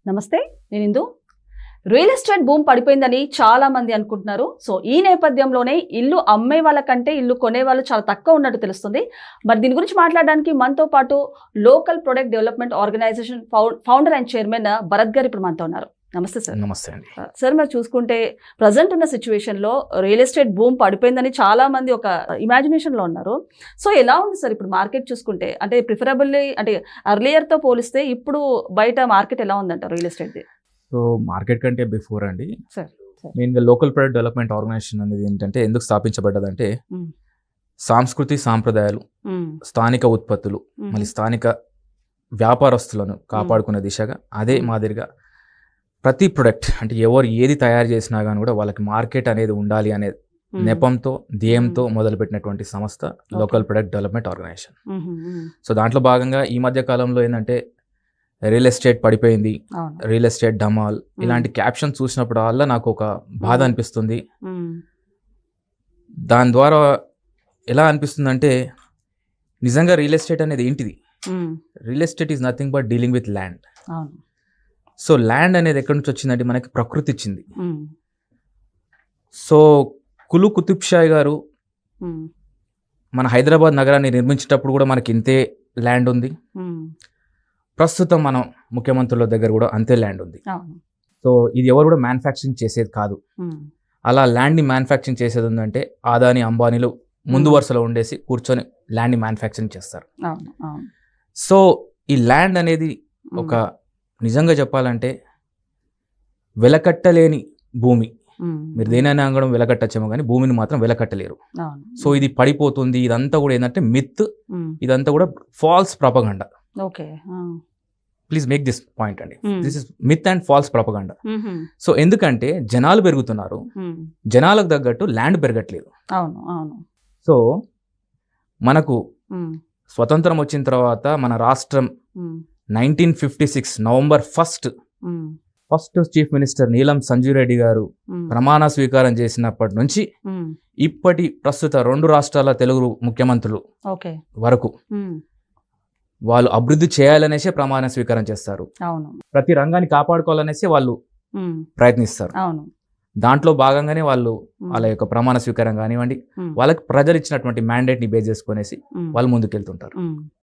నమస్తే, నేను ఇందు. Real estate భూమి పడిపోయిందని చాలా మంది అనుకుంటున్నారు. సో ఈ నేపథ్యంలోనే ఇల్లు అమ్మే వాళ్ళకంటే ఇల్లు కొనే వాళ్ళు చాలా తక్కువ ఉన్నట్టు తెలుస్తుంది. మరి దీని గురించి మాట్లాడడానికి మనతో పాటు local product development organization founder and chairman Bharat గారు ఇప్పుడు మనతో ఉన్నారు. నమస్తే సార్. నమస్తే అండి. సార్, మరి చూసుకుంటే ప్రజెంట్ ఉన్న సిచ్యువేషన్లో రియల్ ఎస్టేట్ భూమి పడిపోయిందని చాలా మంది ఒక ఇమాజినేషన్లో ఉన్నారు. సో ఎలా ఉంది సార్ ఇప్పుడు మార్కెట్ చూసుకుంటే? అంటే ప్రిఫరబుల్లీ అంటే అర్లియర్తో పోలిస్తే ఇప్పుడు బయట మార్కెట్ ఎలా ఉందంటారు రియల్ ఎస్టేట్ది? సో మార్కెట్ కంటే బిఫోర్ అండి, సార్ మెయిన్గా లోకల్ ప్రొడక్ట్ డెవలప్మెంట్ ఆర్గనైజేషన్ అనేది ఏంటంటే ఎందుకు స్థాపించబడ్డదంటే సాంస్కృతి సాంప్రదాయాలు, స్థానిక ఉత్పత్తులు, మళ్ళీ స్థానిక వ్యాపారస్తులను కాపాడుకునే దిశగా అదే మాదిరిగా ప్రతి ప్రొడక్ట్ అంటే ఎవరు ఏది తయారు చేసినా కానీ కూడా వాళ్ళకి మార్కెట్ అనేది ఉండాలి అనే నెపంతో ధ్యేయంతో మొదలుపెట్టినటువంటి సంస్థ local product development organization. So దాంట్లో భాగంగా ఈ మధ్య కాలంలో ఏంటంటే రియల్ ఎస్టేట్ పడిపోయింది, రియల్ ఎస్టేట్ డమాల్ ఇలాంటి క్యాప్షన్ చూసినప్పుడు వల్ల నాకు ఒక బాధ అనిపిస్తుంది. దాని ద్వారా ఎలా అనిపిస్తుంది అంటే నిజంగా రియల్ ఎస్టేట్ అనేది ఏంటిది? Real estate is nothing but dealing with land. So land అనేది ఎక్కడి నుంచి వచ్చిందంటే మనకి ప్రకృతి ఇచ్చింది. సో కులు కుతుబ్ షా గారు మన హైదరాబాద్ నగరాన్ని నిర్మించేటప్పుడు కూడా మనకి ఇంతే ల్యాండ్ ఉంది. ప్రస్తుతం మనం ముఖ్యమంత్రుల దగ్గర కూడా అంతే ల్యాండ్ ఉంది. సో ఇది ఎవరు కూడా మ్యానుఫ్యాక్చరింగ్ చేసేది కాదు. అలా ల్యాండ్ని మ్యానుఫ్యాక్చరింగ్ చేసేది ఉందంటే ఆదాని అంబానీలు ముందు వరుసలో ఉండేసి కూర్చొని ల్యాండ్ని మ్యానుఫ్యాక్చరింగ్ చేస్తారు. సో ఈ ల్యాండ్ అనేది ఒక నిజంగా చెప్పాలంటే వెలకట్టలేని భూమి. మీరు దేనైనా అంగడం వెలకట్టచ్చేమో కానీ భూమిని మాత్రం వెలకట్టలేరు. సో ఇది పడిపోతుంది, ఇదంతా కూడా ఏంటంటే మిత్, ఇదంతా కూడా false propaganda. Please make this point అండి, this is myth and false propaganda. So ఎందుకంటే జనాలు పెరుగుతున్నారు, జనాలకు తగ్గట్టు ల్యాండ్ పెరగట్లేదు. సో మనకు స్వతంత్రం వచ్చిన తర్వాత మన రాష్ట్రం 1956 నవంబర్ 1 చీఫ్ మినిస్టర్ నీలం సంజీవ్ రెడ్డి గారు ప్రమాణ స్వీకారం చేసినప్పటి నుంచి ఇప్పటి ప్రస్తుత 2 రాష్ట్రాల తెలుగు ముఖ్యమంత్రులు వరకు వాళ్ళు అభివృద్ధి చేయాలనేసే ప్రమాణ స్వీకారం చేస్తారు. ప్రతి రంగాన్ని కాపాడుకోవాలనేసి వాళ్ళు ప్రయత్నిస్తారు. దాంట్లో భాగంగానే వాళ్ళు వాళ్ళ యొక్క ప్రమాణ స్వీకారం కానివ్వండి, వాళ్ళకి ప్రజలు ఇచ్చినటువంటి మ్యాండేట్ ని బేస్ చేసుకునేసి వాళ్ళు ముందుకెళ్తుంటారు.